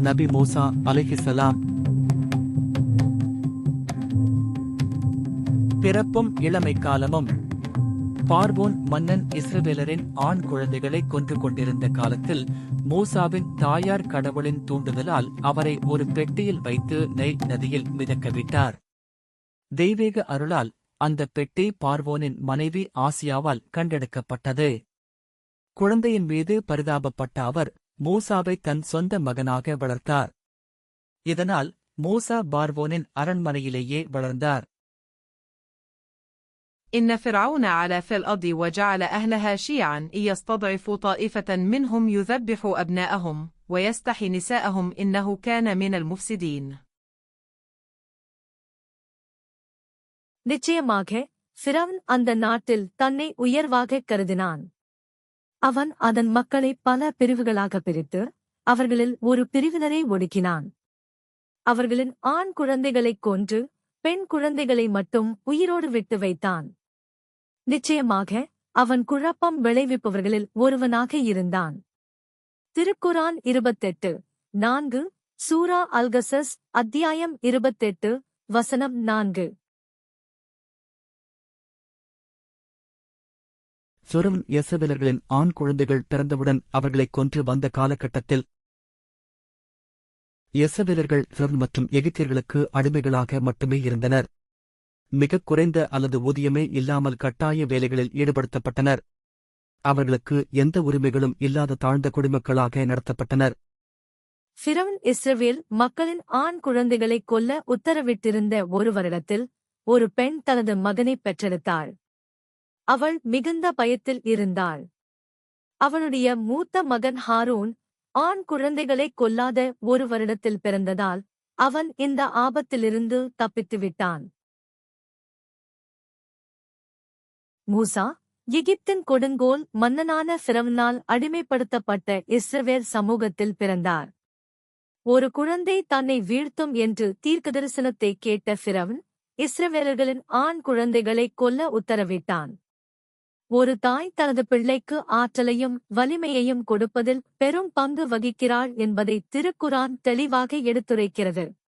நபி மூசா அலைஹிஸ்ஸலாம். பிறப்பும் இளமை காலமும். பார்வோன் மன்னன் இஸ்ரவேலரின் ஆண் குழந்தைகளை கொன்று கொண்டிருந்த காலத்தில் மூசாவின் தாயார் கடவுளின் தூண்டுதலால் அவரை ஒரு பெட்டியில் வைத்து நைல் நதியில் மிதக்க விட்டார். தெய்வீக அருளால் அந்த பெட்டி பார்வோனின் மனைவி ஆசியாவால் கண்டெடுக்கப்பட்டது. குழந்தையின் மீது பரிதாபப்பட்ட அவர் மூசாவை தன் சொந்த மகனாக வளர்த்தார். இதனால் மூசா பார்வோனின் அரண்மனையிலேயே வளர்ந்தார். إن فرعون علا في الأرض وجعل أهلها شيعا يستضعف طائفة منهم يذبح أبناءهم ويستحي نساءهم إنه كان من المفسدين. நிச்சயமாக ஃபிரவுன் அந்த நாட்டில் தன்னை உயர்வாகக் கருதினான். அவன் அதன் மக்களை பல பிரிவுகளாக பிரித்து அவர்களில் ஒரு பிரிவினரை ஒடுக்கினான். அவர்களின் ஆண் குழந்தைகளைக் கொன்று பெண் குழந்தைகளை மட்டும் உயிரோடு விட்டு வைத்தான். நிச்சயமாக அவன் குழப்பம் விளைவிப்பவர்களில் ஒருவனாக இருந்தான். திருக்குரான் 28:4, சூரா அல்-கஸஸ் அத்தியாயம் 28, வசனம் 4. ஃபிரவுன் இஸ்ரவேலர்களின் ஆண் குழந்தைகள் பிறந்தவுடன் அவர்களைக் கொன்று வந்த காலகட்டத்தில் இஸ்ரவேலர்கள் ஃபிரவுன் மற்றும் எகிப்தியர்களுக்கு அடிமைகளாக மட்டுமே இருந்தனர். மிகக் குறைந்த அல்லது ஊதியமே இல்லாமல் கட்டாய வேலைகளில் ஈடுபடுத்தப்பட்டனர். அவர்களுக்கு எந்த உரிமைகளும் இல்லாத தாழ்ந்த குடிமக்களாக நடத்தப்பட்டனர். ஃபிரவுன் இஸ்ரவேல் மக்களின் ஆண் குழந்தைகளைக் கொல்ல உத்தரவிட்டிருந்த ஒரு வருடத்தில் ஒரு பெண் தனது மகனைப் பெற்றெடுத்தாள். அவள் மிகுந்த பயத்தில் இருந்தாள். அவளுடைய மூத்த மகன் ஹாரூன் ஆண் குழந்தைகளைக் கொல்லாத ஒரு வருடத்தில் பிறந்ததால் அவன் இந்த ஆபத்திலிருந்து தப்பித்துவிட்டான். மூசா எகிப்தின் கொடுங்கோல் மன்னனான ஃபிரவுனால் அடிமைப்படுத்தப்பட்ட இஸ்ரவேல் சமூகத்தில் பிறந்தார். ஒரு குழந்தை தன்னை வீழ்த்தும் என்று தீர்க்கதரிசனத்தை கேட்ட ஃபிரவுன் இஸ்ரவேலர்களின் ஆண் குழந்தைகளைக் கொல்ல உத்தரவிட்டான். ஒரு தாய் தனது பிள்ளைக்கு ஆற்றலையும் வலிமையையும் கொடுப்பதில் பெரும் பங்கு வகிக்கிறாள் என்பதை திருக்குரான் தெளிவாக எடுத்துரைக்கிறது.